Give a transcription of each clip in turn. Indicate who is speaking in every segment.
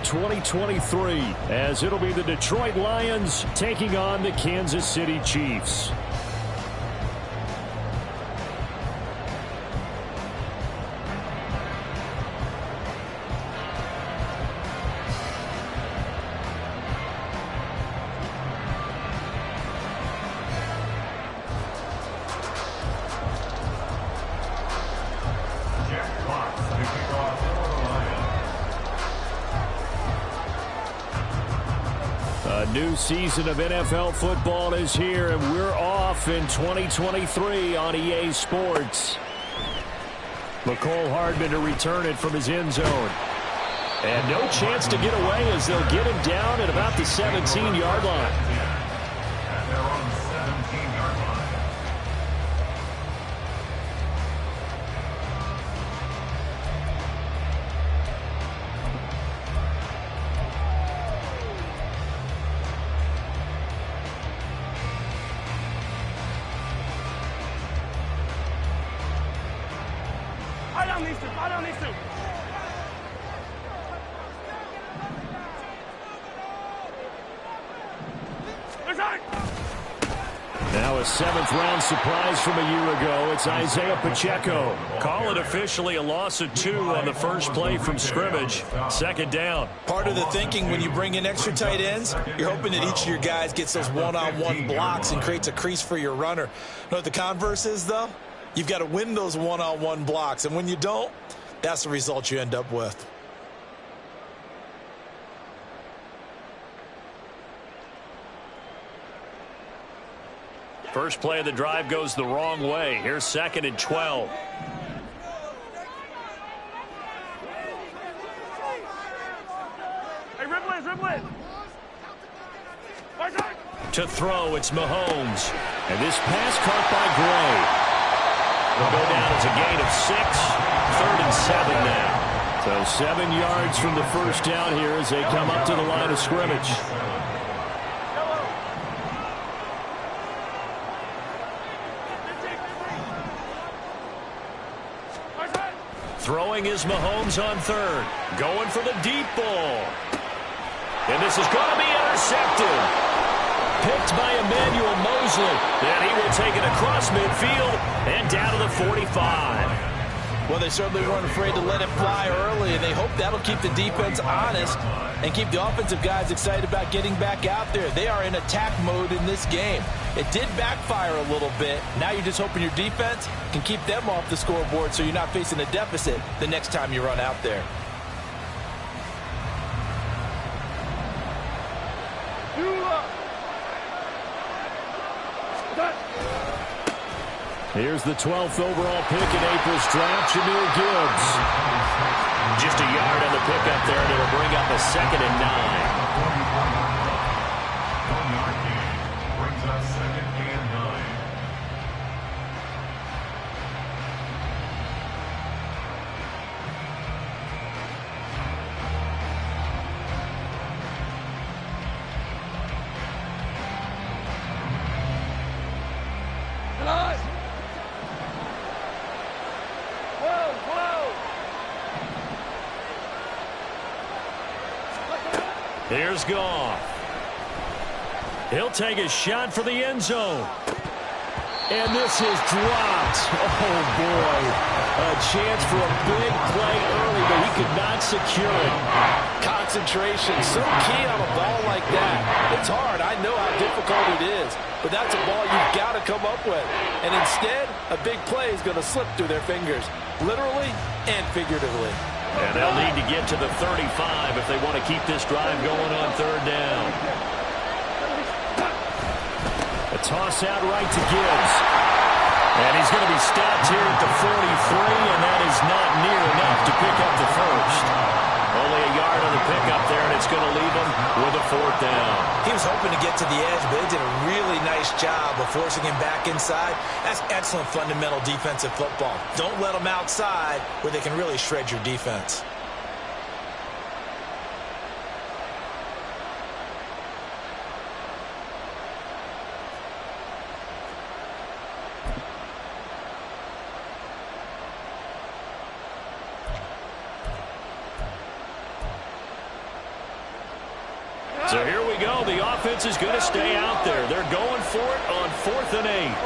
Speaker 1: 2023, as it'll be the Detroit Lions taking on the Kansas City Chiefs. A new season of NFL football is here, and we're off in 2023 on EA Sports. Mecole Hardman to return it from his end zone. And no chance to get away as they'll get him down at about the 17-yard line. Now a seventh-round surprise from a year ago. It's Isaiah Pacheco. Call it officially a loss of 2 on the first play from scrimmage. Second down.
Speaker 2: Part of the thinking when you bring in extra tight ends, you're hoping that each of your guys gets those one-on-one blocks and creates a crease for your runner. You know what the converse is, though? You've got to win those one-on-one blocks, and when you don't, that's the result you end up with.
Speaker 1: First play of the drive goes the wrong way. Here's 2nd and 12.
Speaker 3: Hey, Ripley.
Speaker 1: To throw, it's Mahomes. And this pass caught by Gray. It'll go down as a gain of 6. 3rd and 7 now. So 7 yards from the first down here as they come up to the line of scrimmage. Throwing is Mahomes on 3rd. Going for the deep ball. And this is going to be intercepted. Picked by Emmanuel Mosley. And he will take it across midfield and down to the 45.
Speaker 2: Well, they certainly weren't afraid to let it fly early, and they hope that'll keep the defense honest and keep the offensive guys excited about getting back out there. They are in attack mode in this game. It did backfire a little bit. Now you're just hoping your defense can keep them off the scoreboard so you're not facing a deficit the next time you run out there.
Speaker 1: Here's the 12th overall pick in April's draft, Jahmyr Gibbs. Just a yard on the pickup there, and it'll bring up a 2nd and 9.
Speaker 4: Brings up 2nd and 9.
Speaker 1: Here's Goff. He'll take a shot for the end zone. And this is dropped. Oh, boy. A chance for a big play early, but he could not secure it.
Speaker 2: Concentration, so key on a ball like that. It's hard. I know how difficult it is. But that's a ball you've got to come up with. And instead, a big play is going to slip through their fingers, literally and figuratively.
Speaker 1: And they'll need to get to the 35 if they want to keep this drive going on 3rd down. A toss out right to Gibbs. And he's going to be stopped here at the 43, and that is not near enough to pick up the first. Only a yard on the pickup there, and it's going to leave him with a 4th down.
Speaker 2: He was hoping to get to the edge, but they did a really nice job of forcing him back inside. That's excellent fundamental defensive football. Don't let them outside where they can really shred your defense.
Speaker 1: So here we go. The offense is going to stay out there. They're going for it on 4th and 8.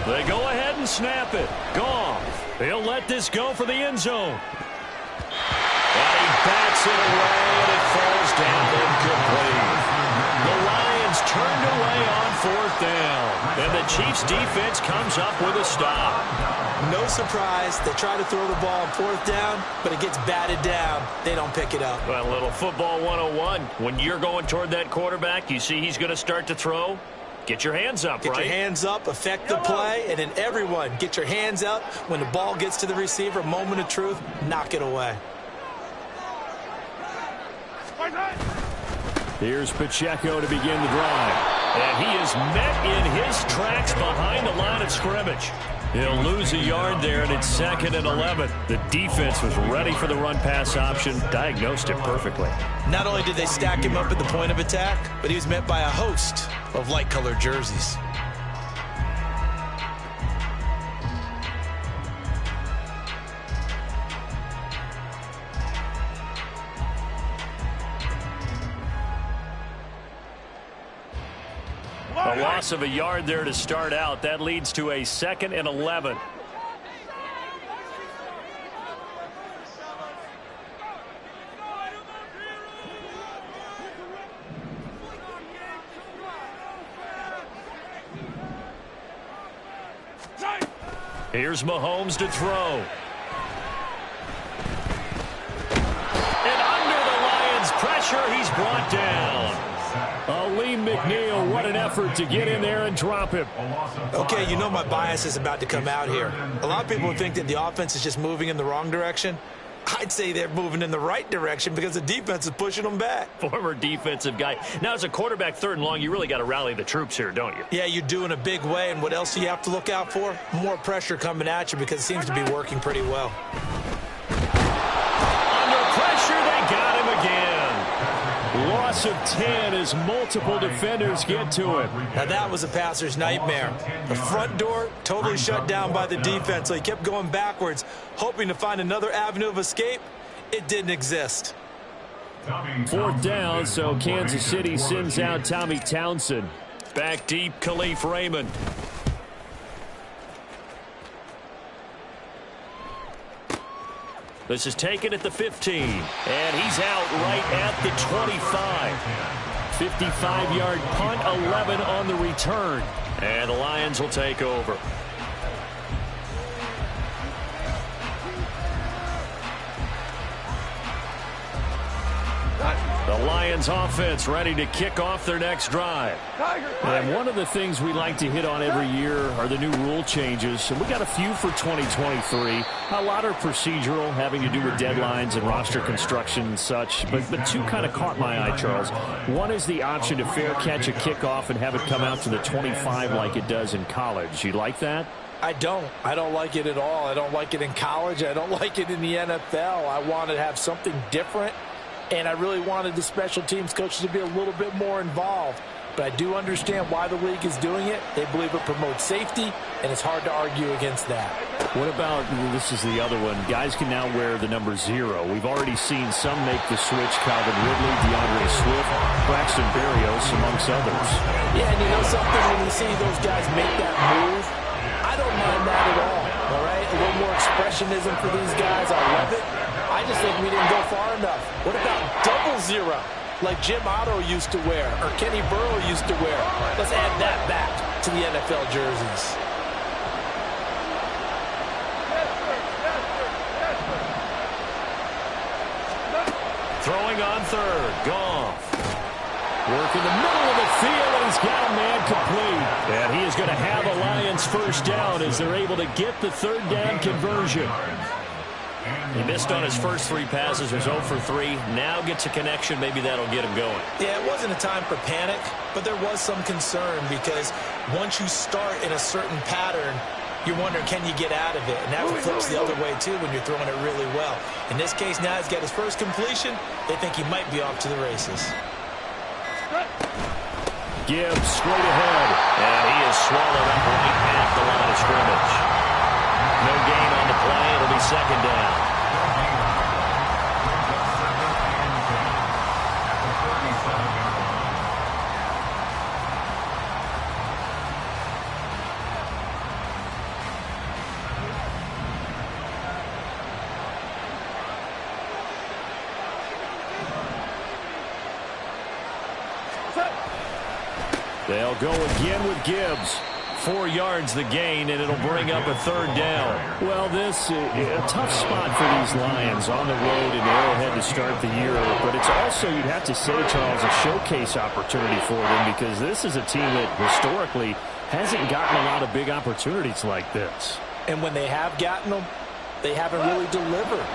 Speaker 1: They go ahead and snap it. Goff. He'll let this go for the end zone. And he bats it away, and it falls down incomplete. The Lions turned away on 4th down. And the Chiefs defense comes up with a stop.
Speaker 2: No surprise. They try to throw the ball on 4th down, but it gets batted down. They don't pick it up.
Speaker 1: Well, a little football 101. When you're going toward that quarterback, you see he's going to start to throw. Get your hands up,
Speaker 2: right?
Speaker 1: Get
Speaker 2: your hands up, affect the play, and then everyone get your hands up. When the ball gets to the receiver, moment of truth, knock it away.
Speaker 1: Here's Pacheco to begin the drive. And he is met in his tracks behind the line of scrimmage. He'll lose a yard there, and it's 2nd and 11. The defense was ready for the run-pass option, diagnosed it perfectly.
Speaker 2: Not only did they stack him up at the point of attack, but he was met by a host of light-colored jerseys.
Speaker 1: A loss of a yard there to start out. That leads to a 2nd and 11. Here's Mahomes to throw. And under the Lions' pressure, he's brought down. Aleem McNeil, what an effort to get in there and drop him.
Speaker 2: Okay, you know my bias is about to come out here. A lot of people think that the offense is just moving in the wrong direction. I'd say they're moving in the right direction because the defense is pushing them back.
Speaker 1: Former defensive guy. Now, as a quarterback 3rd and long, you really got to rally the troops here, don't you?
Speaker 2: Yeah, you do in a big way. And what else do you have to look out for? More pressure coming at you because it seems to be working pretty well.
Speaker 1: Under pressure, they got him again. Loss of 10 as multiple defenders get to it.
Speaker 2: Now that was a passer's nightmare. The front door totally shut down by the defense, so he kept going backwards, hoping to find another avenue of escape. It didn't exist.
Speaker 1: 4th down, so Kansas City sends out Tommy Townsend. Back deep, Khalif Raymond. This is taken at the 15, and he's out right at the 25. 55-yard punt, 11 on the return, and the Lions will take over. The Lions offense ready to kick off their next drive. And one of the things we like to hit on every year are the new rule changes. And we got a few for 2023. A lot are procedural, having to do with deadlines and roster construction and such. But two kind of caught my eye, Charles. One is the option to fair catch a kickoff and have it come out to the 25 like it does in college. You like that?
Speaker 2: I don't like it at all. I don't like it in college. I don't like it in the NFL. I want to have something different. And I really wanted the special teams coaches to be a little bit more involved. But I do understand why the league is doing it. They believe it promotes safety, and it's hard to argue against that.
Speaker 1: What about, this is the other one, guys can now wear the number 0. We've already seen some make the switch, Calvin Ridley, DeAndre Swift, Braxton Berrios, amongst others.
Speaker 2: Yeah, and you know something, when you see those guys make that move, I don't mind that at all right? A little more expressionism for these guys. I love it. I just think we didn't go far enough. What about 00, like Jim Otto used to wear or Kenny Burrow used to wear? Let's add that back to the NFL jerseys.
Speaker 1: Throwing on 3rd. Goff. Work in the middle of the field, and he's got a man complete. And he is going to have a Lions first down as they're able to get the 3rd down conversion. He missed on his first 3 passes, was 0 for 3. Now gets a connection. Maybe that'll get him going.
Speaker 2: Yeah, it wasn't a time for panic, but there was some concern because once you start in a certain pattern, you're wondering, can you get out of it? And that flips the other way, too, when you're throwing it really well. In this case, now he's got his first completion. They think he might be off to the races.
Speaker 1: Gibbs straight ahead.
Speaker 3: And he is swallowed up right at the line of scrimmage. No gain on the play. It'll be second down.
Speaker 1: They'll go again with Gibbs. 4 yards the gain, and it'll bring up a third down. Well, this is a tough spot for these Lions on the road in Arrowhead to start the year. But it's also, you'd have to say, Charles, a showcase opportunity for them, because this is a team that historically hasn't gotten a lot of big opportunities like this.
Speaker 2: And when they have gotten them, they haven't really delivered.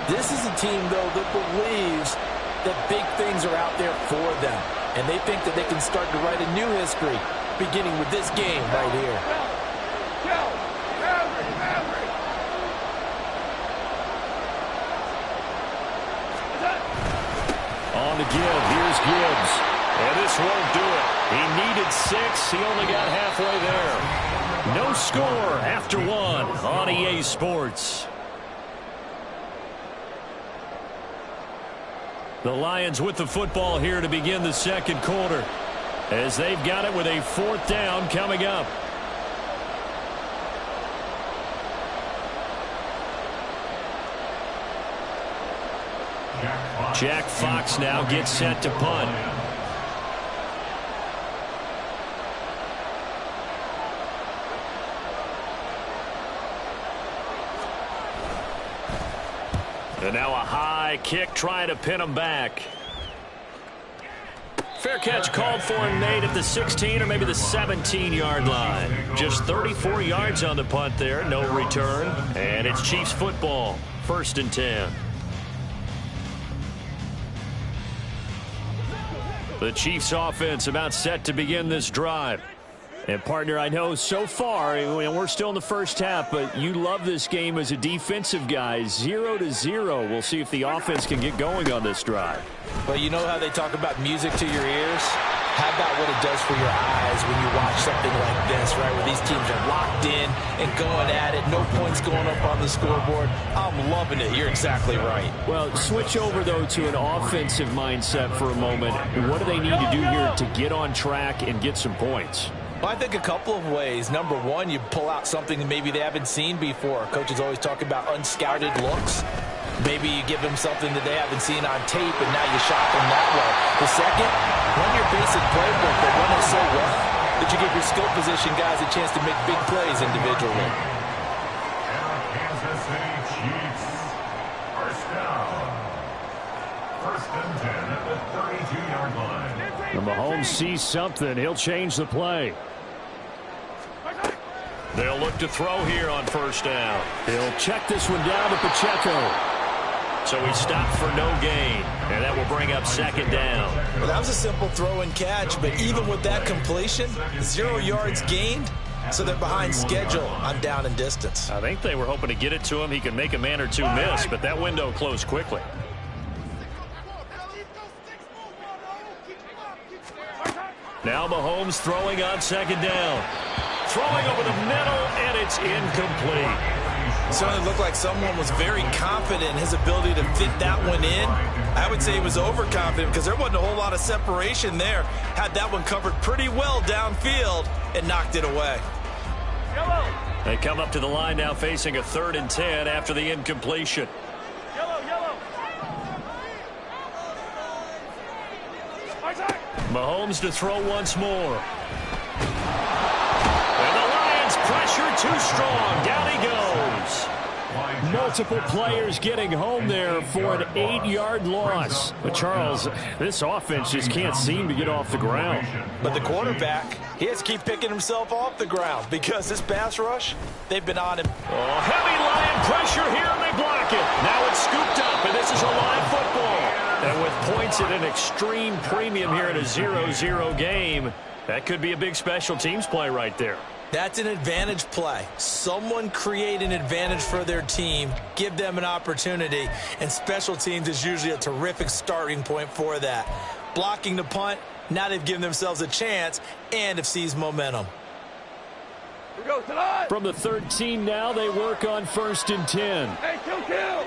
Speaker 2: This is a team, though, that believes that big things are out there for them. And they think that they can start to write a new history, beginning with this game right here.
Speaker 1: On the give, here's Gibbs. And this won't do it. He needed 6. He only got halfway there. No score after 1 on EA Sports. The Lions with the football here to begin the second quarter, as they've got it with a 4th down coming up. Jack Fox now gets set to punt. And now a high kick trying to pin him back. Fair catch called for and made at the 16 or maybe the 17-yard line. Just 34 yards on the punt there, no return. And it's Chiefs football, 1st and 10. The Chiefs offense about set to begin this drive. And, partner, I know so far, and we're still in the first half, but you love this game as a defensive guy. 0-0. We'll see if the offense can get going on this drive.
Speaker 2: Well, you know how they talk about music to your ears? How about what it does for your eyes when you watch something like this, right, where these teams are locked in and going at it, no points going up on the scoreboard. I'm loving it. You're exactly right.
Speaker 1: Well, switch over, though, to an offensive mindset for a moment. What do they need to do here to get on track and get some points?
Speaker 2: Well, I think a couple of ways. Number one, you pull out something that maybe they haven't seen before. Coaches always talk about unscouted looks. Maybe you give them something that they haven't seen on tape, and now you shock them that way. The second, run your basic playbook, but run it so well that you give your skill position guys a chance to make big plays individually.
Speaker 4: Kansas City Chiefs. 1st down. 1st and 10 at the 32-yard line.
Speaker 1: And Mahomes sees something. He'll change the play. They'll look to throw here on 1st down. He'll check this one down to Pacheco. So he stopped for no gain, and that will bring up 2nd down.
Speaker 2: Well, that was a simple throw and catch, but even with that completion, 0 yards gained, so they're behind schedule on down and distance.
Speaker 1: I think they were hoping to get it to him. He could make a man or two miss, but that window closed quickly. Now Mahomes throwing on 2nd down. Throwing over the middle, and it's incomplete.
Speaker 2: Certainly looked like someone was very confident in his ability to fit that one in. I would say he was overconfident because there wasn't a whole lot of separation there. Had that one covered pretty well downfield and knocked it away.
Speaker 1: They come up to the line now facing a 3rd and 10 after the incompletion. Mahomes to throw once more. And the Lions pressure too strong. Down he goes. Multiple players getting home there for an 8-yard loss. But, Charles, this offense just can't seem to get off the ground.
Speaker 2: But the quarterback, he has to keep picking himself off the ground because this pass rush, they've been on him.
Speaker 1: Oh, heavy Lion pressure here, and they block it. Now it's scooped up, and this is a live football. And with points at an extreme premium here in a 0-0 game, that could be a big special teams play right there.
Speaker 2: That's an advantage play. Someone create an advantage for their team, give them an opportunity, and special teams is usually a terrific starting point for that. Blocking the punt, Now they've given themselves a chance and have seized momentum.
Speaker 1: From the 13 now, they work on 1st and 10.
Speaker 5: Hey, kill!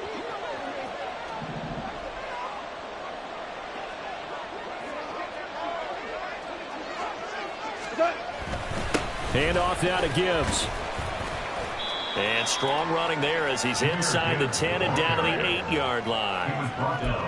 Speaker 1: Hand off now to Gibbs.
Speaker 3: And strong running there as he's inside the 10 and down to the 8-yard line.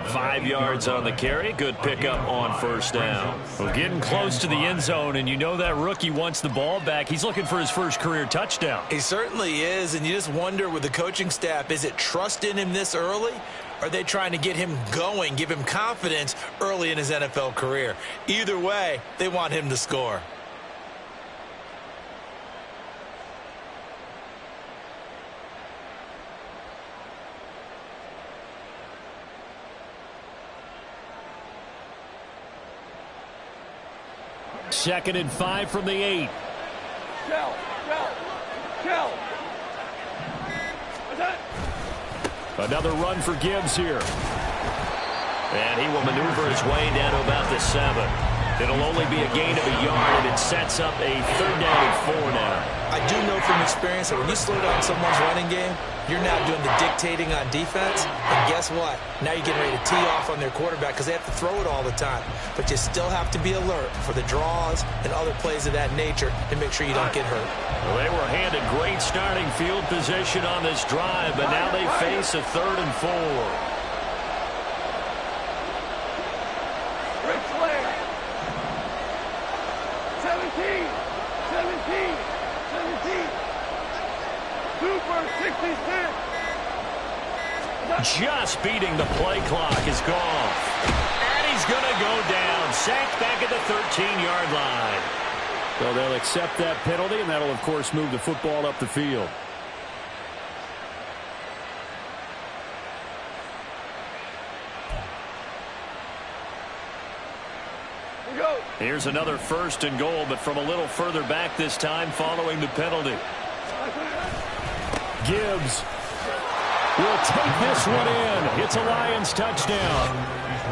Speaker 3: 5 yards on the carry. Good pickup on 1st down.
Speaker 1: Well, getting close to the end zone, and you know that rookie wants the ball back. He's looking for his first career touchdown.
Speaker 2: He certainly is, and you just wonder with the coaching staff, is it trust in him this early? Or are they trying to get him going, give him confidence early in his NFL career? Either way, they want him to score.
Speaker 1: Second and 5 from the 8.
Speaker 5: Kill!
Speaker 1: Another run for Gibbs here.
Speaker 3: And he will maneuver his way down to about the 7. It'll only be a gain of a yard, and it sets up a 3rd down and 4 now.
Speaker 2: I do know from experience that when you slow down someone's running game, you're now doing the dictating on defense. And guess what? Now you're getting ready to tee off on their quarterback because they have to throw it all the time. But you still have to be alert for the draws and other plays of that nature to make sure you don't get hurt.
Speaker 1: Well, they were handed great starting field position on this drive, but now they face a 3rd and 4.
Speaker 5: Rick Flair! 17! Super 66!
Speaker 1: Just beating the play clock is gone. And he's going to go down. Sacked back at the 13-yard line. So they'll accept that penalty, and that'll, of course, move the football up the field. Here's another 1st and goal, but from a little further back this time following the penalty. Gibbs will take this one in. It's a Lions touchdown.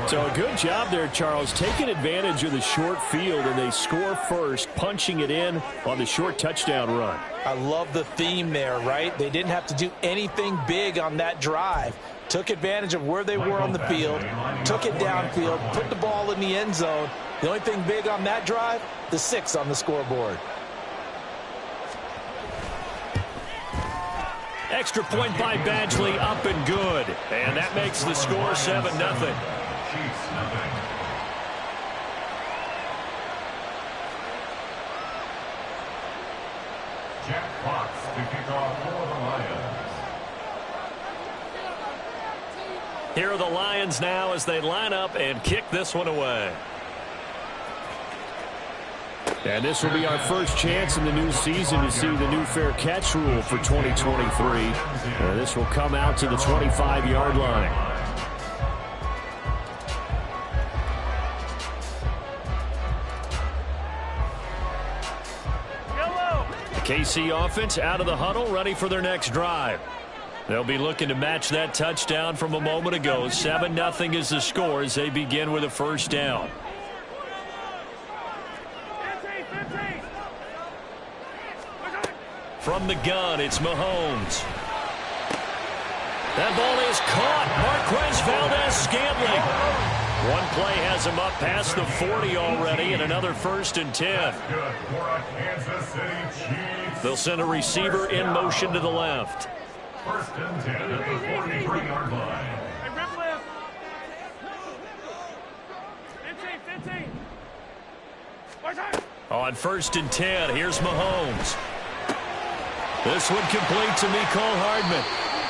Speaker 1: So a good job there, Charles, taking advantage of the short field, and they score first, punching it in on the short touchdown run.
Speaker 2: I love the theme there, right? They didn't have to do anything big on that drive. Took advantage of where they were on the field, took it downfield, put the ball in the end zone. The only thing big on that drive, the 6 on the scoreboard.
Speaker 1: Extra point by Badgley, up and good. And that makes the score 7-0.
Speaker 4: Jack Fox to kick off for the Lions.
Speaker 1: Here are the Lions now as they line up and kick this one away. And this will be our first chance in the new season to see the new fair catch rule for 2023. And this will come out to the 25-yard line. The KC offense out of the huddle, ready for their next drive. They'll be looking to match that touchdown from a moment ago. 7-0 is the score as they begin with a 1st down. From the gun, it's Mahomes. That ball is caught. Marquez Valdes-Scantling. One play has him up past the 40 already, and another 1st and 10. They'll send a receiver in motion to the left.
Speaker 4: 1st and 10 at the 43-yard line.
Speaker 1: On 1st and 10, here's Mahomes. This one complete to Mecole Hardman.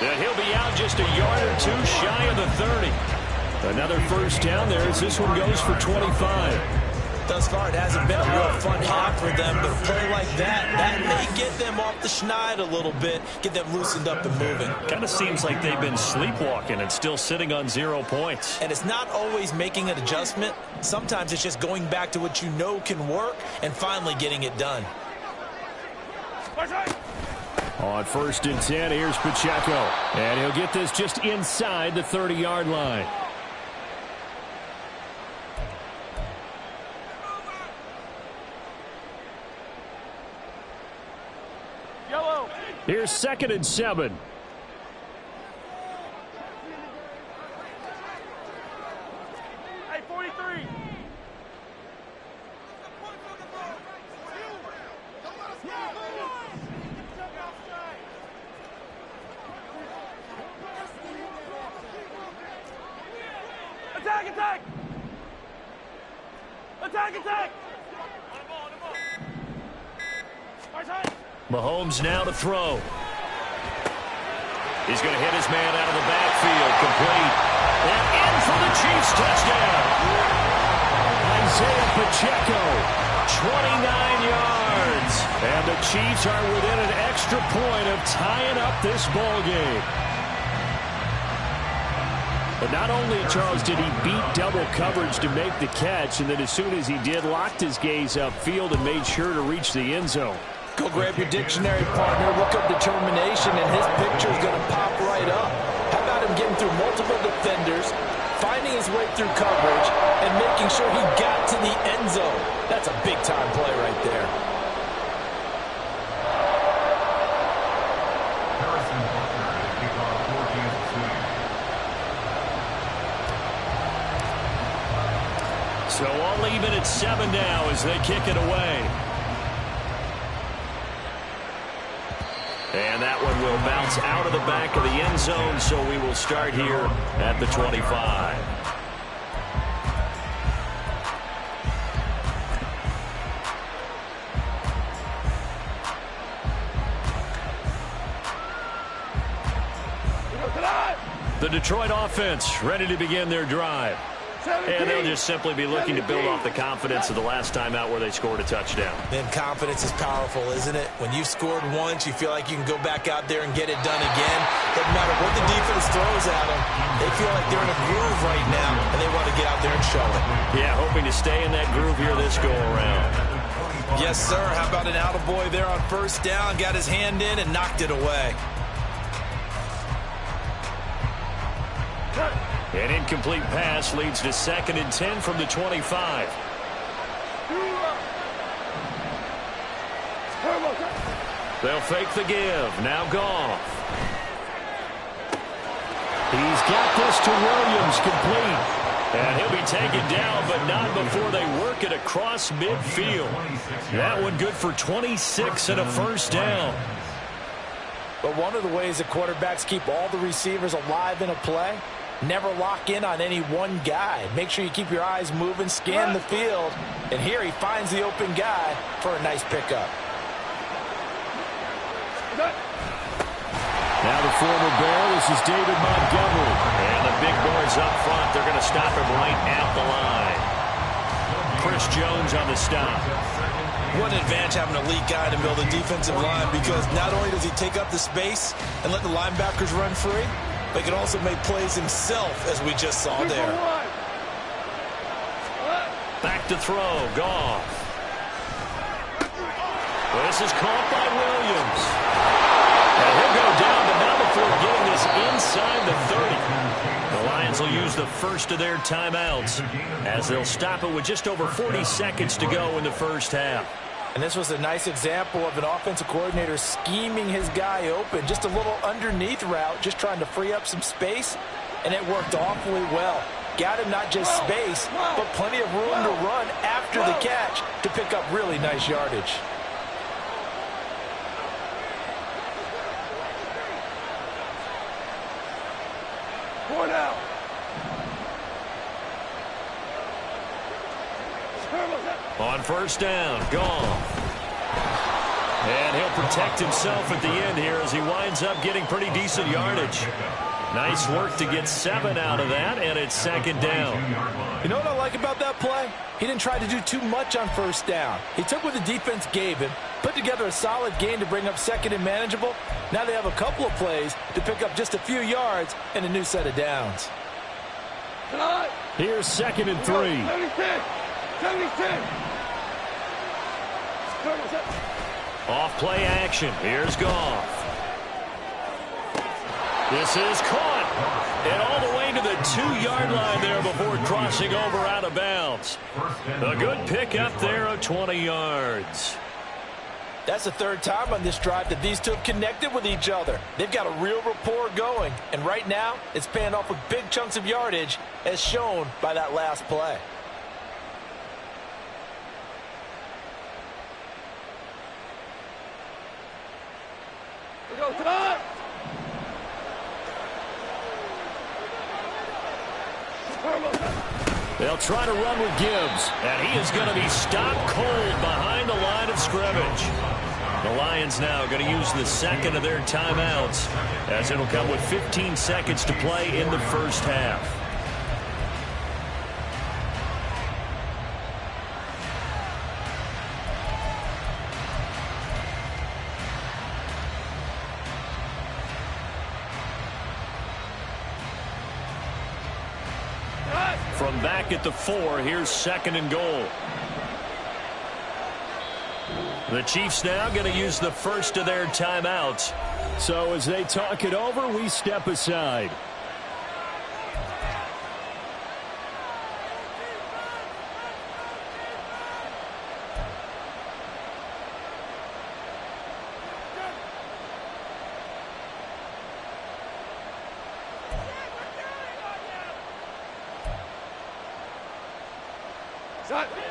Speaker 1: And he'll be out just a yard or 2 shy of the 30. Another 1st down there as this one goes for 25.
Speaker 2: Thus far, it hasn't been a real fun half for them, but a play like that may get them off the schneid a little bit, get them loosened up and moving.
Speaker 1: Kind of seems like they've been sleepwalking and still sitting on 0 points.
Speaker 2: And it's not always making an adjustment. Sometimes it's just going back to what you know can work and finally getting it done.
Speaker 1: On 1st and 10, here's Pacheco. And he'll get this just inside the 30-yard line. Here's 2nd and 7.
Speaker 5: Hey, 43. Attack, attack! Attack, attack!
Speaker 1: Mahomes now to throw. He's going to hit his man out of the backfield. Complete. And in for the Chiefs touchdown. Isaiah Pacheco, 29 yards. And the Chiefs are within an extra point of tying up this ball game. But not only, Charles, did he beat double coverage to make the catch, and then as soon as he did, locked his gaze upfield and made sure to reach the end zone.
Speaker 2: Go grab your dictionary, partner. Look up determination, and his picture is going to pop right up. How about him getting through multiple defenders, finding his way through coverage, and making sure he got to the end zone? That's a big-time play right there.
Speaker 4: Harrison Butker has kicked off for Kansas City.
Speaker 1: So all even at 7 now as they kick it away. And that one will bounce out of the back of the end zone, so we will start here at the 25. The Detroit offense ready to begin their drive. And they'll just simply be looking to build off the confidence of the last time out where they scored a touchdown.
Speaker 2: And confidence is powerful, isn't it? When you've scored once, you feel like you can go back out there and get it done again. Doesn't matter what the defense throws at them. They feel like they're in a groove right now, and they want to get out there and show it.
Speaker 1: Yeah, hoping to stay in that groove here this go-around.
Speaker 2: Yes, sir. How about an attaboy there on first down? Got his hand in and knocked it away.
Speaker 1: An incomplete pass leads to 2nd and 10 from the 25. They'll fake the give. Now Goff. He's got this to Williams, complete. And he'll be taken down, but not before they work it across midfield. That one good for 26 and a first down.
Speaker 2: But one of the ways that quarterbacks keep all the receivers alive in a play, never lock in on any one guy. Make sure you keep your eyes moving, scan the field. And here he finds the open guy for a nice pickup.
Speaker 1: Now the former Bear, this is David Montgomery. And the big boys up front, they're going to stop him right at the line. Chris Jones on the stop.
Speaker 2: What an advantage having an elite guy to build a defensive line, because not only does he take up the space and let the linebackers run free, but he can also make plays himself, as we just saw there.
Speaker 1: Back to throw, Goff. This is caught by Williams. And he'll go down, but not before getting this inside the 30. The Lions will use the first of their timeouts as they'll stop it with just over 40 seconds to go in the first half.
Speaker 2: And this was a nice example of an offensive coordinator scheming his guy open. Just a little underneath route, just trying to free up some space, and it worked awfully well. Got him not just space, but plenty of room to run after the catch to pick up really nice yardage.
Speaker 5: Point out.
Speaker 1: On first down, Goff. And he'll protect himself at the end here as he winds up getting pretty decent yardage. Nice work to get 7 out of that, and it's 2nd down.
Speaker 2: You know what I like about that play? He didn't try to do too much on first down. He took what the defense gave him, put together a solid gain to bring up 2nd and manageable. Now they have a couple of plays to pick up just a few yards and a new set of downs.
Speaker 1: Here's 2nd and 3.
Speaker 5: 70-10.
Speaker 1: Off play action. Here's Goff. This is caught. And all the way to the 2-yard line there before crossing over out of bounds. A good pickup there of 20 yards.
Speaker 2: That's the third time on this drive that these two have connected with each other. They've got a real rapport going, and right now it's paying off with big chunks of yardage, as shown by that last play.
Speaker 5: We go, time!
Speaker 1: They'll try to run with Gibbs, and he is going to be stopped cold behind the line of scrimmage. The Lions now going to use the second of their timeouts, as it'll come with 15 seconds to play in the first half. From back at the 4, here's 2nd and goal. The Chiefs now going to use the first of their timeouts. So as they talk it over, we step aside.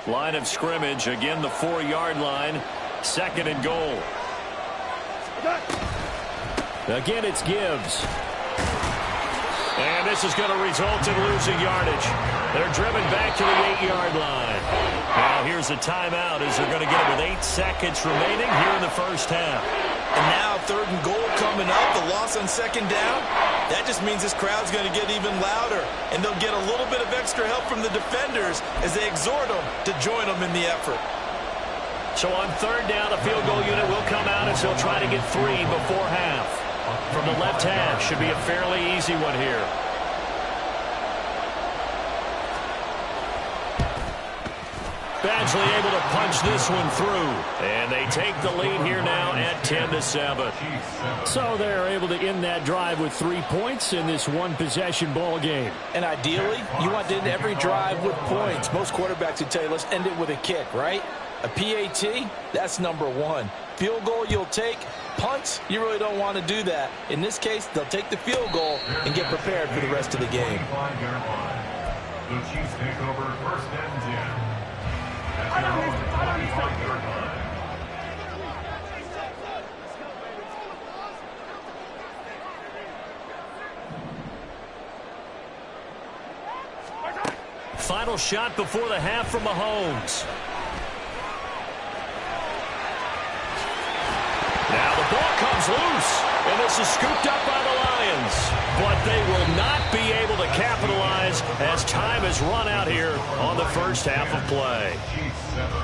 Speaker 1: Line of scrimmage, again the 4-yard line. 2nd and goal. Again, it's Gibbs. And this is going to result in losing yardage. They're driven back to the 8-yard line. Now here's a timeout as they're going to get it with 8 seconds remaining here in the first half.
Speaker 2: And now 3rd and goal coming up, the loss on 2nd down. That just means this crowd's going to get even louder, and they'll get a little bit of extra help from the defenders as they exhort them to join them in the effort.
Speaker 1: So on 3rd down, the field goal unit will come out as they'll try to get 3 before half. From the left half, should be a fairly easy one here. Badgley able to punch this one through. And they take the lead here now at 10-7. So they're able to end that drive with 3 points in this one-possession ball game.
Speaker 2: And ideally, you want to end every drive with points. Most quarterbacks would tell you, let's end it with a kick, right? A PAT, that's number 1. Field goal you'll take. Punts, you really don't want to do that. In this case, they'll take the field goal and get prepared for the rest of the game.
Speaker 4: The Chiefs take over 1st and 10.
Speaker 1: Final shot before the half from Mahomes. Now the ball comes loose, and this is scooped up by the Lions. But they will not be able to capitalize as time has run out here on the first half of play.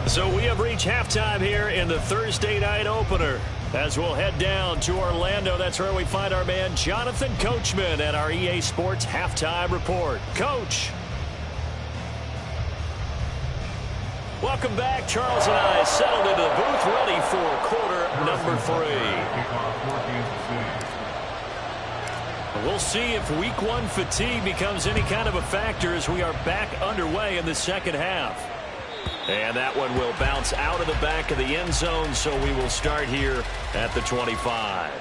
Speaker 1: So we have reached halftime here in the Thursday night opener. As we'll head down to Orlando, that's where we find our man Jonathan Coachman at our EA Sports Halftime Report. Coach. Welcome back. Charles and I settled into the booth, ready for quarter number 3. We'll see if week 1 fatigue becomes any kind of a factor as we are back underway in the second half. And that one will bounce out of the back of the end zone, so we will start here at the 25.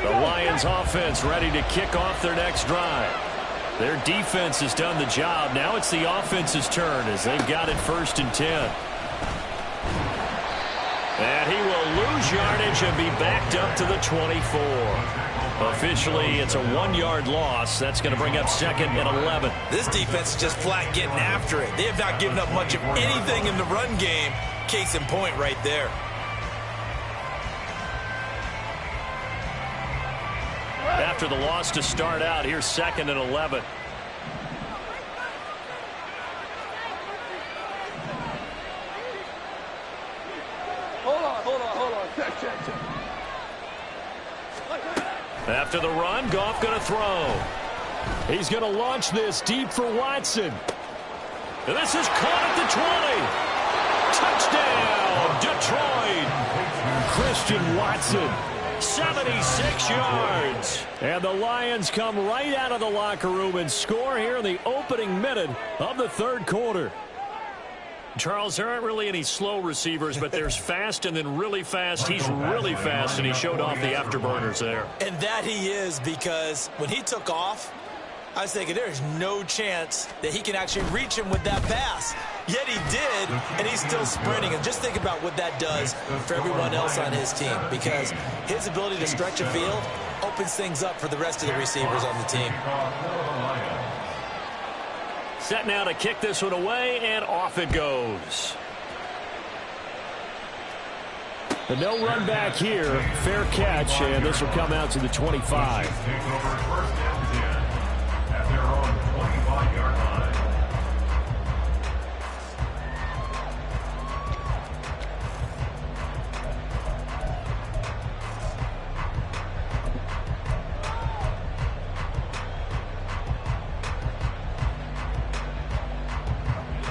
Speaker 1: The Lions offense ready to kick off their next drive. Their defense has done the job. Now it's the offense's turn as they've got it 1st and 10. And he will lose yardage and be backed up to the 24. Officially, it's a 1-yard loss. That's going to bring up 2nd and 11.
Speaker 2: This defense is just flat getting after it. They have not given up much of anything in the run game. Case in point right there.
Speaker 1: After the loss to start out, here's 2nd and 11.
Speaker 5: Hold on. Check.
Speaker 1: After the run, Goff going to throw. He's going to launch this deep for Watson. And this is caught at the 20. Touchdown, Detroit. Christian Watson
Speaker 3: 76 yards.
Speaker 1: And the Lions come right out of the locker room and score here in the opening minute of the third quarter.
Speaker 3: Charles, there aren't really any slow receivers, but there's fast and then really fast. He's really fast, and he showed off the afterburners there.
Speaker 2: And that he is, because when he took off, I was thinking there's no chance that he can actually reach him with that pass. Yet he did, and he's still sprinting. And just think about what that does for everyone else on his team, because his ability to stretch a field opens things up for the rest of the receivers on the team.
Speaker 3: Set now to kick this one away, and off it goes.
Speaker 1: The no run back here, fair catch, and this will come out to the 25.
Speaker 4: Take over first and 10 at their own 25-yard line.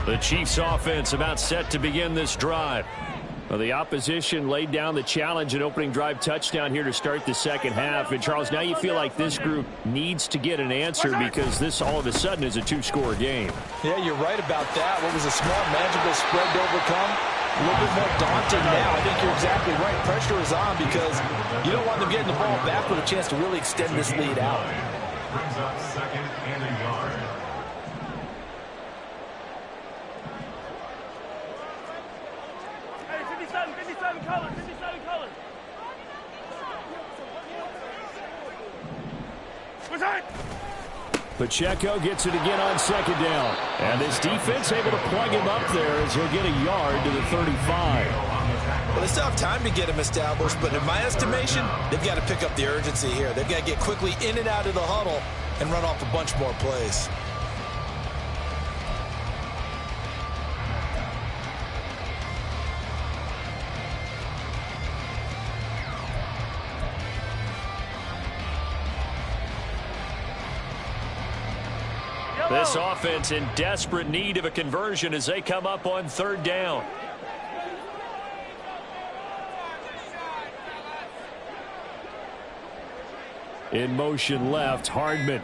Speaker 1: The Chiefs offense about set to begin this drive. Well, the opposition laid down the challenge and opening drive touchdown here to start the second half. And, Charles, now you feel like this group needs to get an answer because this all of a sudden is a two-score game.
Speaker 2: Yeah, you're right about that. What was a small, manageable spread to overcome? A little bit more daunting now. I think you're exactly right. Pressure is on because you don't want them getting the ball back with a chance to really extend this lead out.
Speaker 4: Brings up second and a yard.
Speaker 5: Hey, 57 colors, 57 colors. What's that?
Speaker 1: Pacheco gets it again on second down. And this defense able to plug him up there as he'll get a yard to the 35.
Speaker 2: Well, they still have time to get him established, but in my estimation, they've got to pick up the urgency here. They've got to get quickly in and out of the huddle and run off a bunch more plays.
Speaker 3: This offense in desperate need of a conversion as they come up on third down.
Speaker 1: In motion left, Hardman.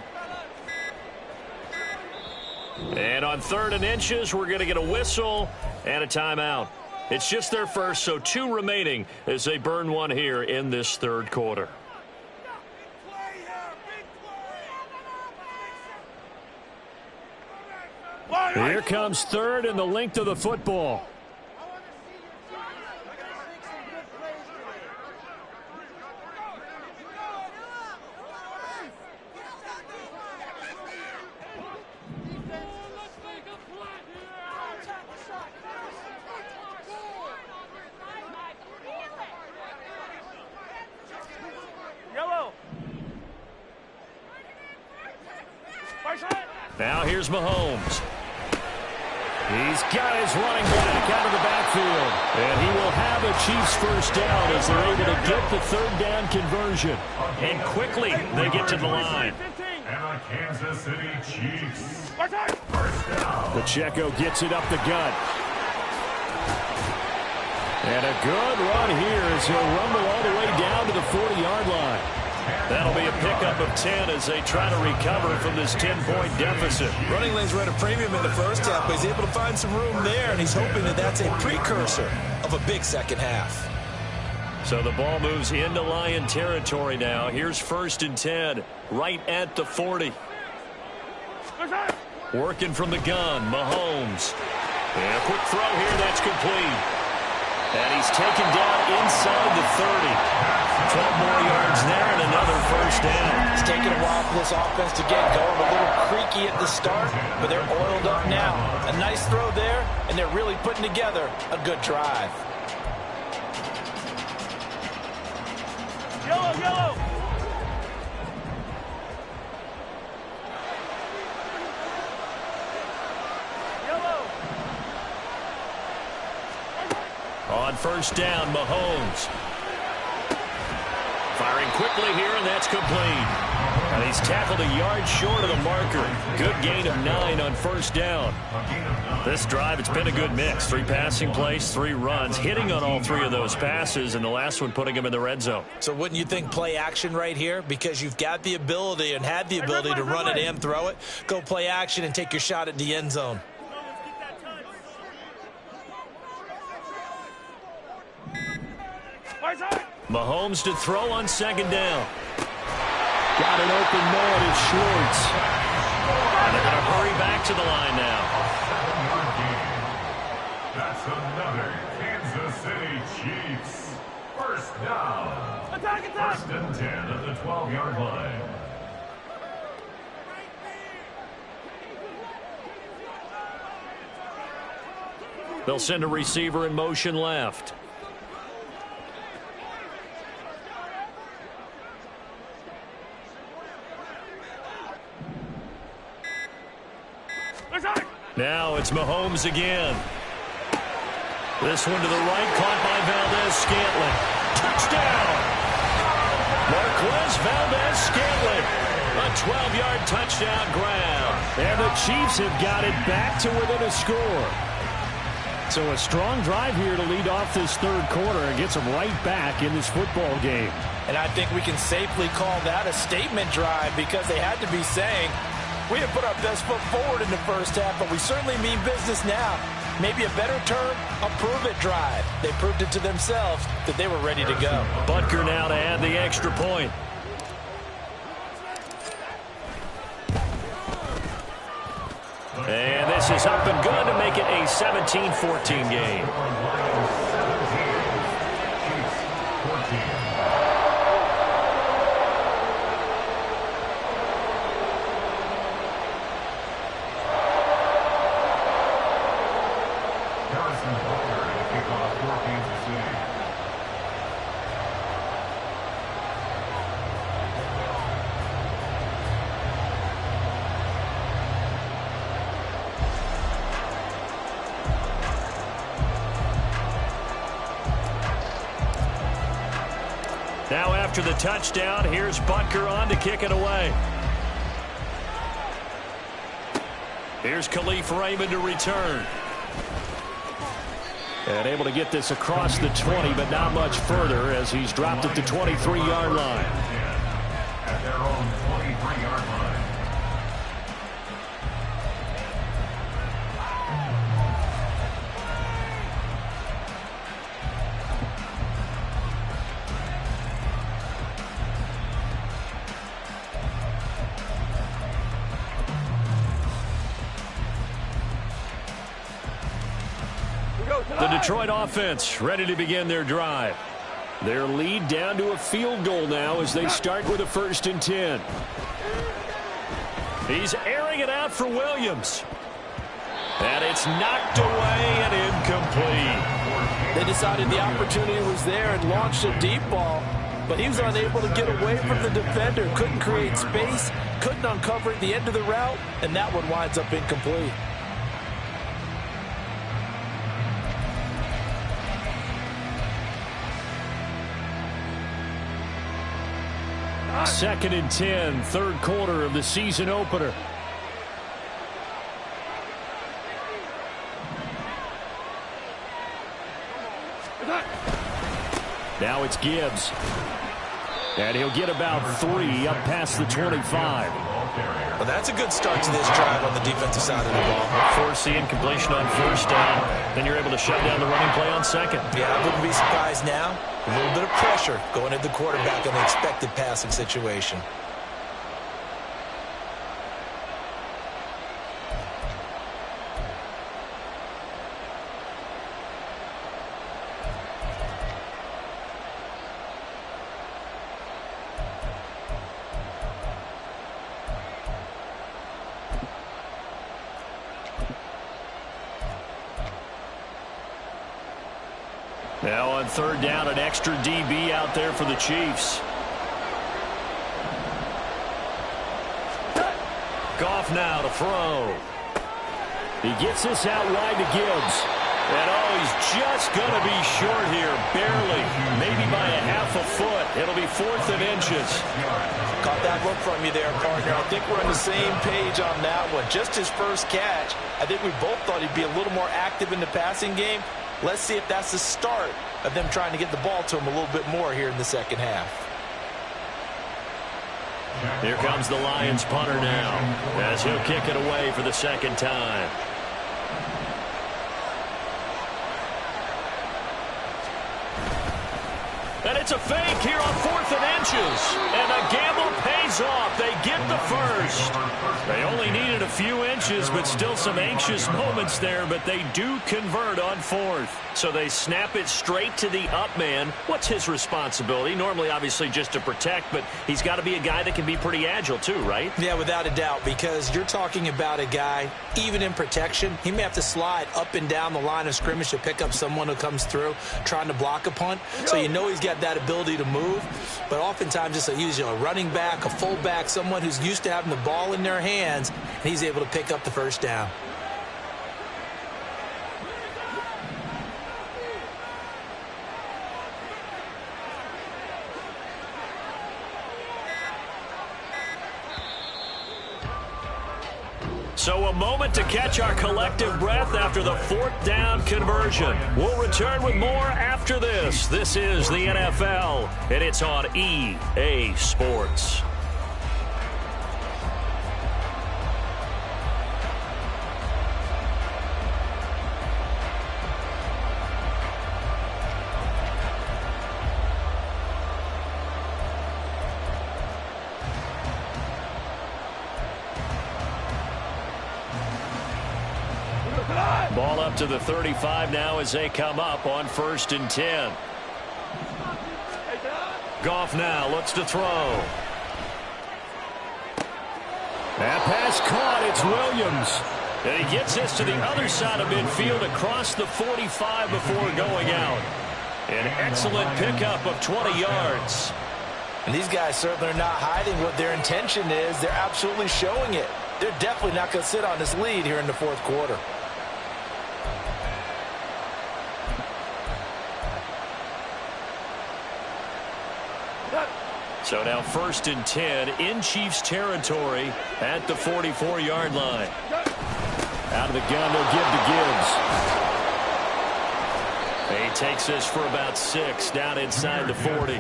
Speaker 3: And on 3rd and inches, we're going to get a whistle and a timeout. It's just their first, so 2 remaining as they burn one here in this third quarter.
Speaker 1: Here comes 3rd and the length of the football.
Speaker 5: Yellow.
Speaker 1: Now here's Mahomes. He's got his running back out of the backfield. And he will have a Chiefs first down as they're able to get the 3rd down conversion.
Speaker 3: And quickly they get to the line.
Speaker 4: And the Kansas City Chiefs. First down.
Speaker 1: Pacheco gets it up the gut. And a good run here as he'll rumble all the way down to the 40-yard line.
Speaker 3: That'll be a pickup of 10 as they try to recover from this 10-point deficit.
Speaker 2: Running lanes were at a premium in the first half, but he's able to find some room there, and he's hoping that that's a precursor of a big second half.
Speaker 3: So the ball moves into Lion territory now. Here's 1st and 10, right at the 40. Working from the gun, Mahomes. And a quick throw here, that's complete. And he's taken down inside the 30. 12 more yards there and another first down.
Speaker 2: It's taken a while for this offense to get going. A little creaky at the start, but they're oiled up now. A nice throw there, and they're really putting together a good drive.
Speaker 5: Yellow, yellow. Yellow.
Speaker 3: On first down, Mahomes. Firing quickly here, and that's complete.
Speaker 1: And he's tackled a yard short of the marker. Good gain of 9 on first down. This drive, it's been a good mix. 3 passing plays, 3 runs, hitting on all 3 of those passes, and the last one putting him in the red zone.
Speaker 2: So wouldn't you think play action right here? Because you've got the ability and had the ability to run it and throw it. Go play action and take your shot at the end zone.
Speaker 1: Mahomes to throw on second down. Got an open man in Schwartz. And they're going to hurry back to the line now.
Speaker 4: That's another Kansas City Chiefs. First down.
Speaker 5: Attack!
Speaker 4: First and 10 at the 12-yard line.
Speaker 1: They'll send a receiver in motion left. Now it's Mahomes again. This one to the right, caught by Valdez-Scantling. Touchdown! Marquez Valdez-Scantling. A 12-yard touchdown grab. And the Chiefs have got it back to within a score. So a strong drive here to lead off this third quarter and gets them right back in this football game.
Speaker 2: And I think we can safely call that a statement drive because they had to be saying, we didn't put our best foot forward in the first half, but we certainly mean business now. Maybe a better term, a prove-it drive. They proved it to themselves that they were ready to go.
Speaker 1: Butker now to add the extra point. And this is up and good to make it a 17-14 game. Now after the touchdown, here's Butker on to kick it away. Here's Khalif Raymond to return. And able to get this across the 20, but not much further as he's dropped at the 23-yard line.
Speaker 4: At their own 23-yard line.
Speaker 1: The Detroit offense ready to begin their drive. Their lead down to a field goal now as they start with a 1st and 10. He's airing it out for Williams. And it's knocked away and incomplete.
Speaker 2: They decided the opportunity was there and launched a deep ball, but he was unable to get away from the defender, couldn't create space, couldn't uncover at the end of the route, and that one winds up incomplete.
Speaker 1: 2nd and 10, third quarter of the season opener. Now it's Gibbs. And he'll get about 3 up past the 25.
Speaker 2: Well, that's a good start to this drive on the defensive side of the ball.
Speaker 1: Force the incompletion on first down. Then you're able to shut down the running play on second.
Speaker 2: Yeah, I wouldn't be surprised now. A little bit of pressure going at the quarterback in the expected passing situation.
Speaker 1: Now on third down, an extra DB out there for the Chiefs. Goff now to throw. He gets this out wide to Gibbs. And he's just going to be short here, barely, maybe by a half a foot. It'll be 4th and inches.
Speaker 2: Caught that look from you there, partner. I think we're on the same page on that one. Just his first catch. I think we both thought he'd be a little more active in the passing game. Let's see if that's the start of them trying to get the ball to him a little bit more here in the second half.
Speaker 1: Here comes the Lions punter now, as he'll kick it away for the second time. And it's a fake here on 4th and inches. And the gamble pays off. They get the first. They only needed a few inches, but still some anxious moments there. But they do convert on 4th. So they snap it straight to the up man. What's his responsibility? Normally, obviously, just to protect, but he's got to be a guy that can be pretty agile too, right?
Speaker 2: Yeah, without a doubt, because you're talking about a guy, even in protection, he may have to slide up and down the line of scrimmage to pick up someone who comes through trying to block a punt. So you know he's got that ability to move, but oftentimes it's usually a running back, a fullback, someone who's used to having the ball in their hands, and he's able to pick up the first down.
Speaker 1: So a moment to catch our collective breath after the 4th down conversion. We'll return with more after this. This is the NFL, and it's on EA Sports. Ball up to the 35 now as they come up on 1st and 10. Goff now looks to throw. That pass caught. It's Williams. And he gets this to the other side of midfield across the 45 before going out. An excellent pickup of 20 yards.
Speaker 2: And these guys certainly are not hiding what their intention is. They're absolutely showing it. They're definitely not going to sit on this lead here in the 4th quarter.
Speaker 1: So now 1st and 10 in Chiefs territory at the 44-yard line. Out of the gun, they'll give to Gibbs. He takes this for about 6 down inside the 40.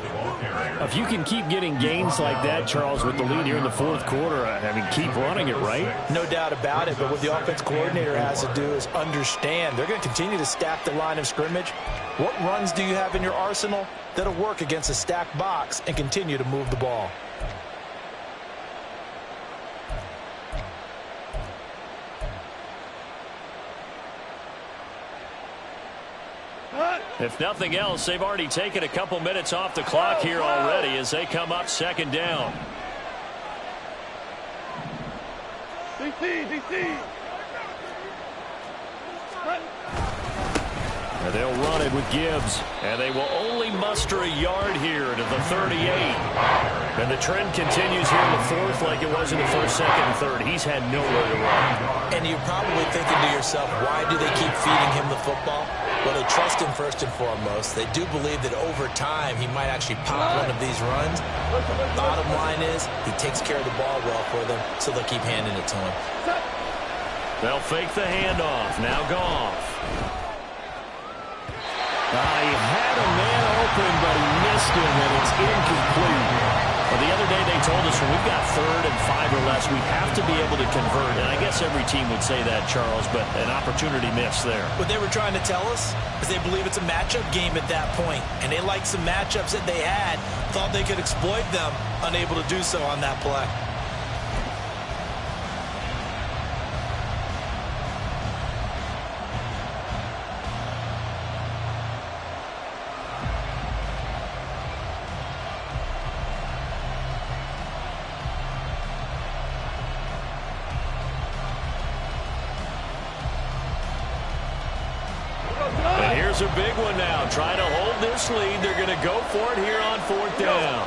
Speaker 1: If you can keep getting gains like that, Charles, with the lead here in the 4th quarter, I mean, keep running it, right?
Speaker 2: No doubt about it, but what the offense coordinator has to do is understand. They're going to continue to stack the line of scrimmage. What runs do you have in your arsenal that'll work against a stacked box and continue to move the ball?
Speaker 1: If nothing else, they've already taken a couple minutes off the clock here already as they come up 2nd down.
Speaker 5: DC.
Speaker 1: And they'll run it with Gibbs, and they will only muster a yard here to the 38. And the trend continues here in the 4th like it was in the 1st, 2nd, and 3rd. He's had nowhere to run.
Speaker 2: And you're probably thinking to yourself, why do they keep feeding him the football? Well, they trust him first and foremost. They do believe that over time he might actually pop one of these runs. Bottom line is he takes care of the ball well for them, so they'll keep handing it to him.
Speaker 1: They'll fake the handoff. Now Goff. He had a man open, but he missed him, and it's incomplete. Well, the other day they told us when we've got 3rd and 5 or less, we have to be able to convert. And I guess every team would say that, Charles, but an opportunity missed there.
Speaker 2: What they were trying to tell us is they believe it's a matchup game at that point, and they liked some matchups that they had, thought they could exploit them, unable to do so on that play.
Speaker 1: A big one now. Trying to hold this lead. They're going to go for it here on 4th down.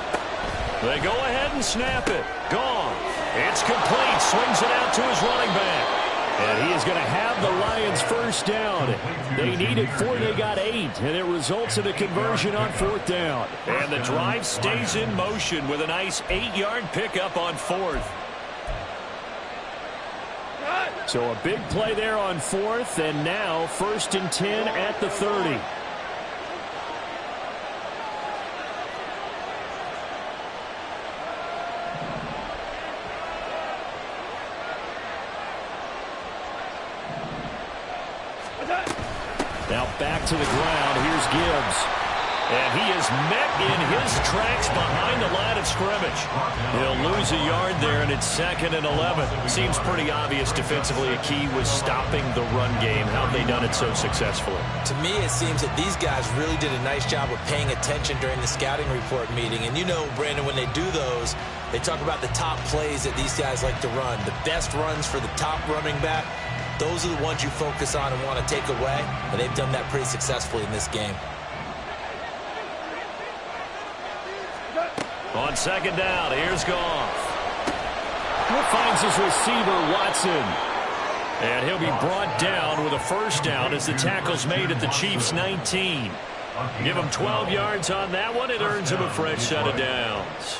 Speaker 1: They go ahead and snap it. Gone. It's complete. Swings it out to his running back. And he is going to have the Lions first down. They needed 4, they got 8, and it results in a conversion on 4th down.
Speaker 3: And the drive stays in motion with a nice 8-yard pickup on 4th.
Speaker 1: So a big play there on 4th, and now 1st and 10 at the 30. Now back to the ground. Here's Gibbs.
Speaker 3: And he is met in his tracks behind the line of scrimmage. He'll lose a yard there, and it's 2nd and 11. Seems pretty obvious defensively a key was stopping the run game. How have they done it so successfully?
Speaker 2: To me, it seems that these guys really did a nice job of paying attention during the scouting report meeting. And you know, Brandon, when they do those, they talk about the top plays that these guys like to run. The best runs for the top running back, those are the ones you focus on and want to take away. And they've done that pretty successfully in this game.
Speaker 3: On 2nd down, here's Goff.
Speaker 1: Finds his receiver, Watson.
Speaker 3: And he'll be brought down with a first down as the tackle's made at the Chiefs' 19. Give him 12 yards on that one. It earns him a fresh set of downs.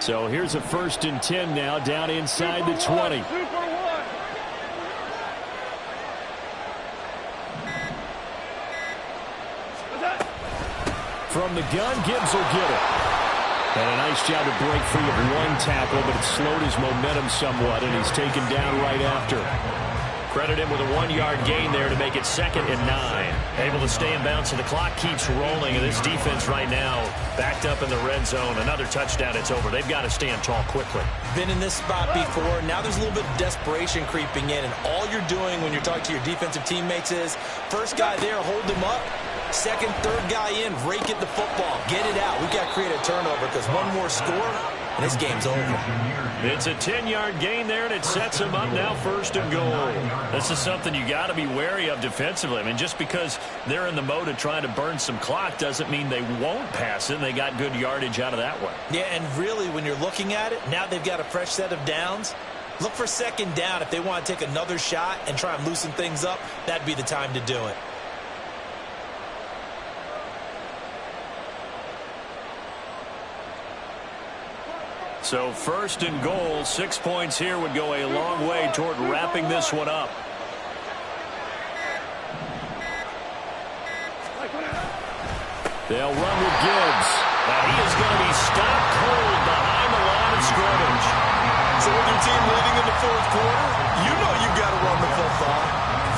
Speaker 1: So here's a 1st and 10 now, down inside the 20. From the gun, Gibbs will get it. And a nice job to break free of one tackle, but it slowed his momentum somewhat, and he's taken down right after.
Speaker 3: Credit him with a 1-yard gain there to make it 2nd and 9. Able to stay in bounds, so the clock keeps rolling. And this defense right now backed up in the red zone. Another touchdown, it's over. They've got to stand tall quickly.
Speaker 2: Been in this spot before. Now there's a little bit of desperation creeping in. And all you're doing when you're talking to your defensive teammates is, first guy there, hold them up. Second, third guy in, rake at the football. Get it out. We've got to create a turnover because one more score, and this game's over.
Speaker 3: It's a 10-yard gain there, and it sets them up now 1st and goal. This is something you got to be wary of defensively. I mean, just because they're in the mode of trying to burn some clock doesn't mean they won't pass it. They got good yardage out of that one.
Speaker 2: Yeah, and really, when you're looking at it, now they've got a fresh set of downs. Look for 2nd down. If they want to take another shot and try and loosen things up, that'd be the time to do it.
Speaker 3: So 1st and goal, 6 points here would go a long way toward wrapping this one up.
Speaker 1: They'll run with Gibbs.
Speaker 3: And he is going to be stopped cold behind the line of scrimmage.
Speaker 2: So with your team leading in the 4th quarter, you know you've got to run the football.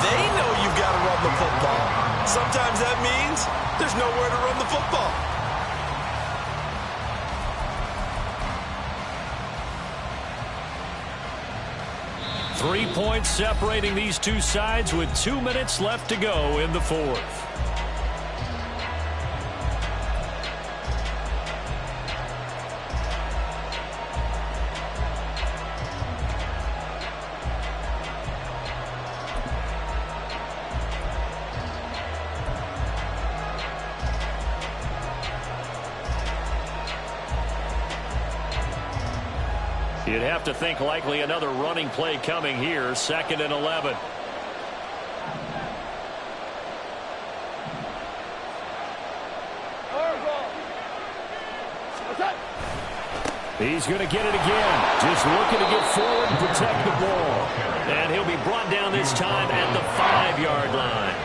Speaker 2: They know you've got to run the football. Sometimes that means there's nowhere to run the football.
Speaker 3: Three points separating these two sides with 2 minutes left to go in the 4th. You'd have to think likely another running play coming here, 2nd and 11.
Speaker 1: He's going to get it again. Just looking to get forward and protect the ball.
Speaker 3: And he'll be brought down this time at the 5-yard line.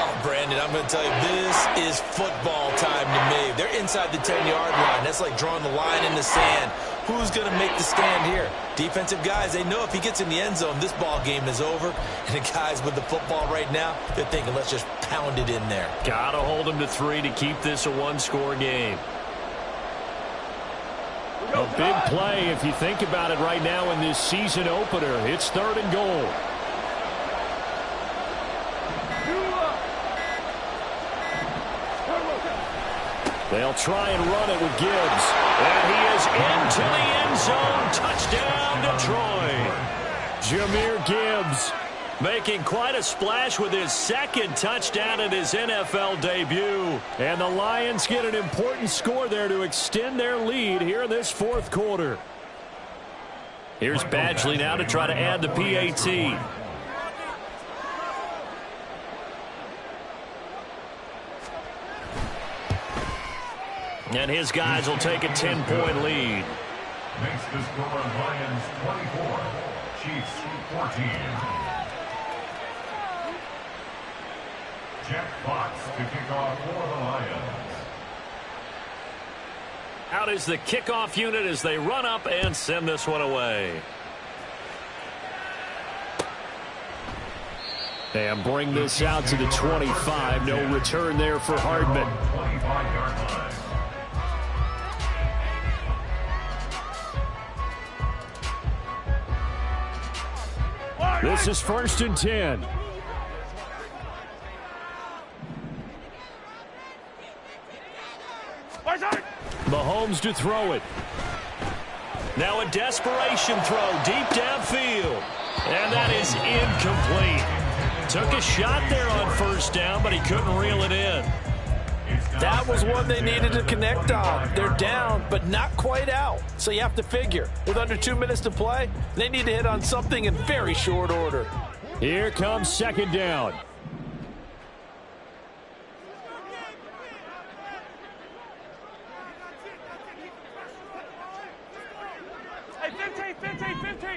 Speaker 2: Oh, Brandon, I'm going to tell you, this is football time to me. They're inside the 10-yard line. That's like drawing the line in the sand. Who's going to make the stand here? Defensive guys, they know if he gets in the end zone, this ball game is over. And the guys with the football right now, they're thinking, let's just pound it in there.
Speaker 3: Got to hold them to 3 to keep this a one-score game.
Speaker 1: A big play if you think about it right now in this season opener. It's 3rd and goal. They'll try and run it with Gibbs.
Speaker 3: And he is into the end zone. Touchdown, Detroit.
Speaker 1: Jahmyr Gibbs
Speaker 3: making quite a splash with his second touchdown in his NFL debut.
Speaker 1: And the Lions get an important score there to extend their lead here in this fourth quarter.
Speaker 3: Here's Badgley now to try to add the PAT. And his guys will take a 10-point lead.
Speaker 4: Makes the score Lions 24, Chiefs 14. Jack Fox to kick off for the Lions.
Speaker 3: Out is the kickoff unit as they run up and send this one away.
Speaker 1: And bring this out to the 25. No return there for Hardman.
Speaker 4: 25-yard line.
Speaker 1: This is 1st and 10. Mahomes to throw it.
Speaker 3: Now a desperation throw deep downfield. And that is incomplete. Took a shot there on first down, but he couldn't reel it in.
Speaker 2: That was one they needed to connect on. They're down, but not quite out. So you have to figure, with under 2 minutes to play, they need to hit on something in very short order.
Speaker 1: Here comes 2nd down.
Speaker 5: Hey, 15, 15, 15.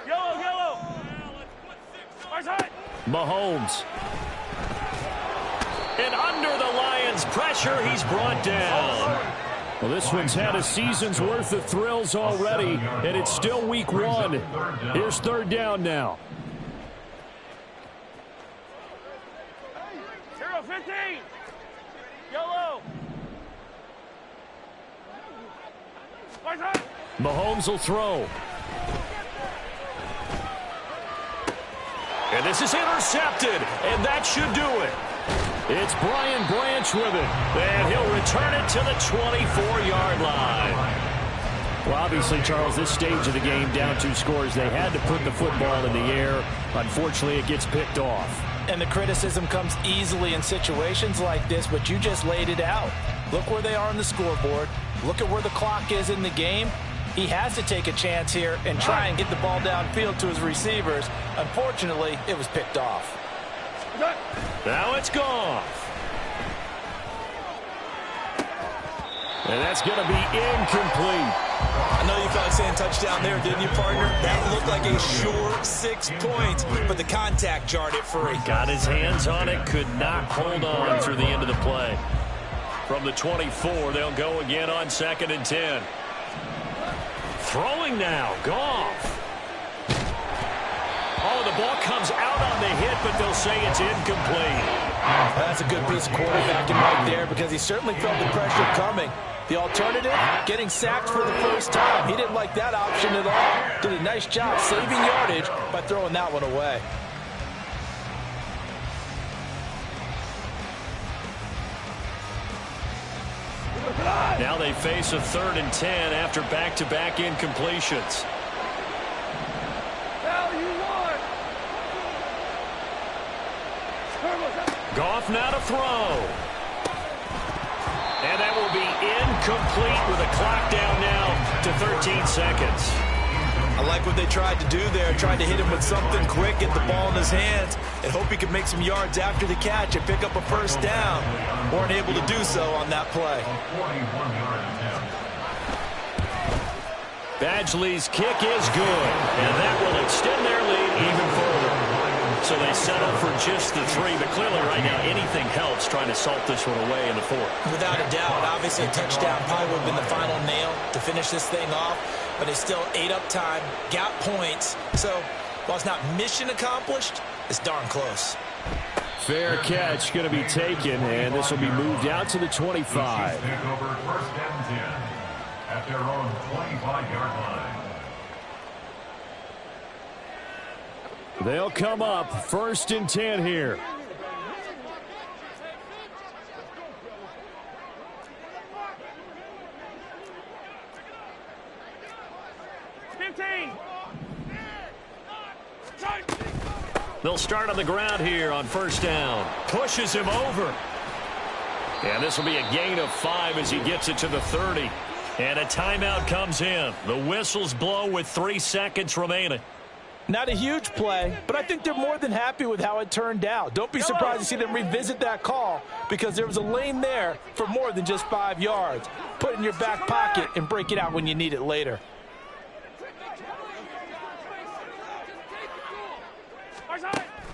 Speaker 5: Yellow, yellow. Where's it?
Speaker 1: Mahomes.
Speaker 3: And under the Lions' pressure, he's brought down.
Speaker 1: Well, this one's had a season's worth of thrills already, and it's still week 1. Here's 3rd down now.
Speaker 5: 15. Yellow. Where's it?
Speaker 1: Mahomes will throw.
Speaker 3: And this is intercepted, and that should do it.
Speaker 1: It's Brian Branch with it.
Speaker 3: And he'll return it to the 24-yard line.
Speaker 1: Well, obviously, Charles, this stage of the game, down 2 scores, they had to put the football in the air. Unfortunately, it gets picked off.
Speaker 2: And the criticism comes easily in situations like this, but you just laid it out. Look where they are on the scoreboard. Look at where the clock is in the game. He has to take a chance here and try and get the ball downfield to his receivers. Unfortunately, it was picked off.
Speaker 3: Now it's gone.
Speaker 1: And that's going to be incomplete.
Speaker 6: I know you felt like saying touchdown there, didn't you, partner? That looked like a short 6 points, but the contact jarred it free.
Speaker 3: Got his hands on it, could not hold on through the end of the play. From the 24, they'll go again on 2nd and 10. Throwing now, Goff. Oh, the ball comes out on the hit, but they'll say it's incomplete.
Speaker 2: That's a good piece of quarterbacking right there because he certainly felt the pressure coming. The alternative, getting sacked for the first time. He didn't like that option at all. Did a nice job saving yardage by throwing that one away.
Speaker 3: Now they face a 3rd and 10 after back-to-back incompletions. Goff now to throw. And that will be incomplete with a clock down now to 13 seconds.
Speaker 6: I like what they tried to do there, tried to hit him with something quick, get the ball in his hands, and hope he could make some yards after the catch and pick up a first down. Weren't able to do so on that play.
Speaker 3: Badgley's kick is good, and that will extend their lead even further. So they settle for just the 3, but clearly right now anything helps trying to salt this one away in the 4th.
Speaker 6: Without a doubt, obviously a touchdown probably would have been the final nail to finish this thing off, but they still ate up time, got points. So while it's not mission accomplished, it's darn close.
Speaker 1: Fair catch going to be taken, and this will be moved out to the 25.
Speaker 4: Take over 1st and 10 at their own 25-yard line.
Speaker 1: They'll come up 1st and 10 here. They'll start on the ground here on first down. Pushes him over. And this will be a gain of 5 as he gets it to the 30. And a timeout comes in. The whistles blow with 3 seconds remaining.
Speaker 2: Not a huge play, but I think they're more than happy with how it turned out. Don't be surprised to see them revisit that call because there was a lane there for more than just 5 yards. Put it in your back pocket and break it out when you need it later.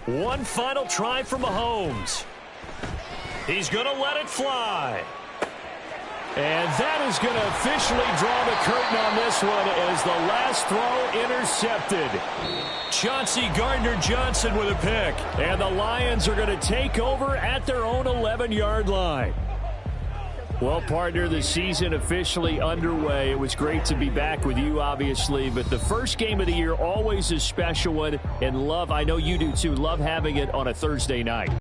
Speaker 1: One final try for Mahomes. He's going to let it fly. And that is going to officially draw the curtain on this one as the last throw intercepted. Chauncey Gardner-Johnson with a pick. And the Lions are going to take over at their own 11-yard line. Well, partner, the season officially underway. It was great to be back with you, obviously, but the first game of the year always a special one. And love, I know you do too, love having it on a Thursday night.